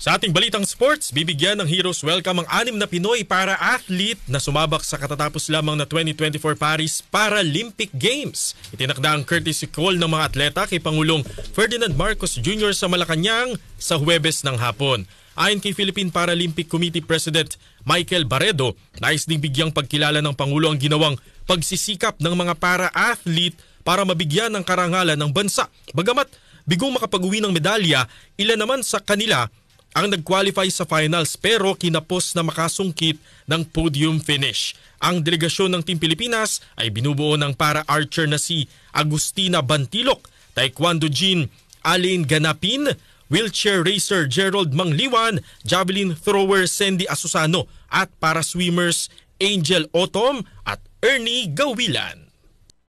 Sa ating balitang sports, bibigyan ng Heroes Welcome ang 6 na Pinoy para-athlete na sumabak sa katatapos lamang na 2024 Paris Paralympic Games. Itinakda ang courtesy call ng mga atleta kay Pangulong Ferdinand Marcos Jr. sa Malacanang sa Huwebes ng hapon. Ayon kay Philippine Paralympic Committee President Michael Barredo, nais ding bigyang pagkilala ng Pangulo ang ginawang pagsisikap ng mga para-athlete para mabigyan ng karangalan ng bansa. Bagamat bigong makapag-uwi ng medalya, ilan naman sa kanila ang nag-qualify sa finals pero kinapos na makasungkit ng podium finish. Ang delegasyon ng Team Pilipinas ay binubuo ng para-archer na si Agustina Bantilok, Taekwondo Jean Aline Ganapin, wheelchair racer Gerald Mangliwan, javelin thrower Sandy Asusano at para-swimmers Angel Otom at Ernie Gawilan.